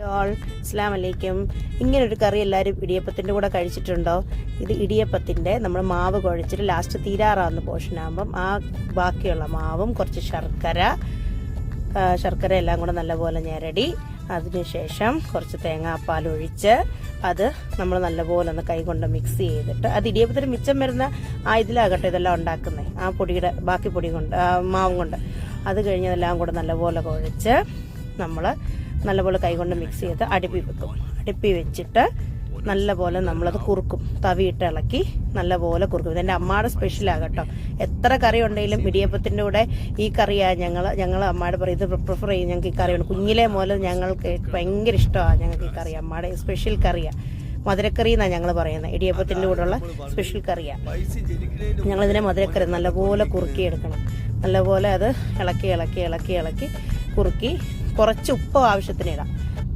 അസ്സലാം വലൈക്കും. ഇങ്ങനൊരു കറി എല്ലാവരും ഇടിയപ്പത്തിൻ്റെ കൂടെ കഴിച്ചിട്ടുണ്ടോ? ഇത് ഇടിയപ്പത്തിൻ്റെ നമ്മൾ മാവ് കുഴച്ചിട്ട് ലാസ്റ്റ് തീരാറാവുന്ന പോർഷനാകുമ്പം ആ ബാക്കിയുള്ള മാവും കുറച്ച് ശർക്കര എല്ലാം കൂടെ നല്ലപോലെ ഞെരടി അതിനുശേഷം കുറച്ച് തേങ്ങാപ്പാൽ ഒഴിച്ച് അത് നമ്മൾ നല്ലപോലെ ഒന്ന് കൈ കൊണ്ട് മിക്സ് ചെയ്തിട്ട് അത് ഇടിയപ്പത്തിന് മിച്ചം വരുന്ന ആ ഇതിലാകട്ടെ ഇതെല്ലാം ഉണ്ടാക്കുന്നത് ആ പൊടിയുടെ ബാക്കി പൊടി കൊണ്ട് മാവും കൊണ്ട് അത് കഴിഞ്ഞതെല്ലാം കൂടെ നല്ലപോലെ കുഴച്ച് നമ്മൾ നല്ലപോലെ കൈകൊണ്ട് മിക്സ് ചെയ്ത് അടുപ്പി വെക്കും. അടുപ്പി വെച്ചിട്ട് നല്ലപോലെ നമ്മളത് കുറുക്കും. തവിയിട്ട് ഇളക്കി നല്ലപോലെ കുറുക്കും. ഇതെൻ്റെ അമ്മയുടെ സ്പെഷ്യലാകട്ടോ. എത്ര കറി ഉണ്ടെങ്കിലും ഇടിയപ്പത്തിൻ്റെ കൂടെ ഈ കറിയാണ് ഞങ്ങൾ അമ്മയുടെ പറയും ഇത് പ്രിഫർ ചെയ്യും. ഞങ്ങൾക്ക് ഈ കറിയാണ് കുഞ്ഞിലെ മുതൽ ഞങ്ങൾക്ക് ഭയങ്കര ഇഷ്ടമാണ്. ഞങ്ങൾക്ക് ഈ കറി അമ്മയുടെ സ്പെഷ്യൽ കറിയാണ്. മധുരക്കറി എന്നാണ് ഞങ്ങൾ പറയുന്നത്. ഇടിയപ്പത്തിൻ്റെ കൂടെയുള്ള സ്പെഷ്യൽ കറിയാണ്. ഞങ്ങളിതിനെ മധുരക്കറി നല്ലപോലെ കുറുക്കിയെടുക്കണം. നല്ലപോലെ അത് ഇളക്കി കുറുക്കി കുറച്ച് ഉപ്പ് ആവശ്യത്തിന് ഇടാം.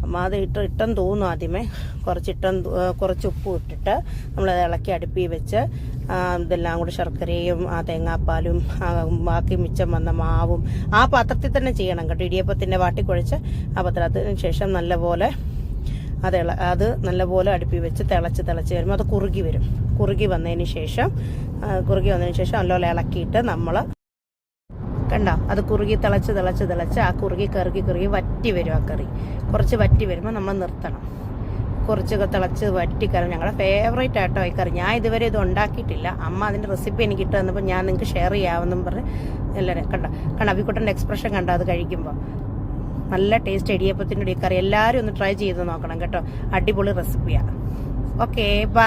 അമ്മ അത് ഇട്ടെന്ന് തോന്നും ആദ്യമേ. കുറച്ച് ഉപ്പ് ഇട്ടിട്ട് നമ്മളത് ഇളക്കി അടുപ്പി വെച്ച് ഇതെല്ലാം കൂടി ശർക്കരയും ആ തേങ്ങാപ്പാലും ബാക്കി മിച്ചം വന്ന മാവും ആ പാത്രത്തിൽ തന്നെ ചെയ്യണം കേട്ടോ. ഇടിയപ്പത്തിൻ്റെ വാട്ടിക്കുഴച്ച് ആ പാത്രത്തിന് ശേഷം നല്ലപോലെ അത് നല്ലപോലെ അടുപ്പി വെച്ച് തിളച്ച് വരുമ്പോൾ അത് കുറുകി വന്നതിന് ശേഷം നല്ലപോലെ ഇളക്കിയിട്ട് നമ്മൾ കണ്ടോ അത് കുറുകി തിളച്ച് ആ കുറുകി വറ്റി വരും. ആ കറി കുറച്ച് വറ്റി വരുമ്പോൾ നമ്മൾ നിർത്തണം. കുറച്ചൊക്കെ തിളച്ച് വറ്റിക്കറി ഞങ്ങളുടെ ഫേവറേറ്റ് ആയിട്ടോ ഈ കറി. ഞാൻ ഇതുവരെ ഇത് ഉണ്ടാക്കിയിട്ടില്ല. അമ്മ അതിൻ്റെ റെസിപ്പി എനിക്ക് ഇട്ട് തന്നപ്പോൾ ഞാൻ നിങ്ങൾക്ക് ഷെയർ ചെയ്യാമെന്നും പറഞ്ഞ് എല്ലാവരും കണ്ടോ അവിക്കുട്ടൻ്റെ എക്സ്പ്രഷൻ കണ്ടോ അത് കഴിക്കുമ്പോൾ. നല്ല ടേസ്റ്റ് ഇടിയപ്പത്തിൻ്റെ ഈ കറി എല്ലാവരും ഒന്ന് ട്രൈ ചെയ്ത് നോക്കണം കേട്ടോ. അടിപൊളി റെസിപ്പിയാണ്. Okay bye.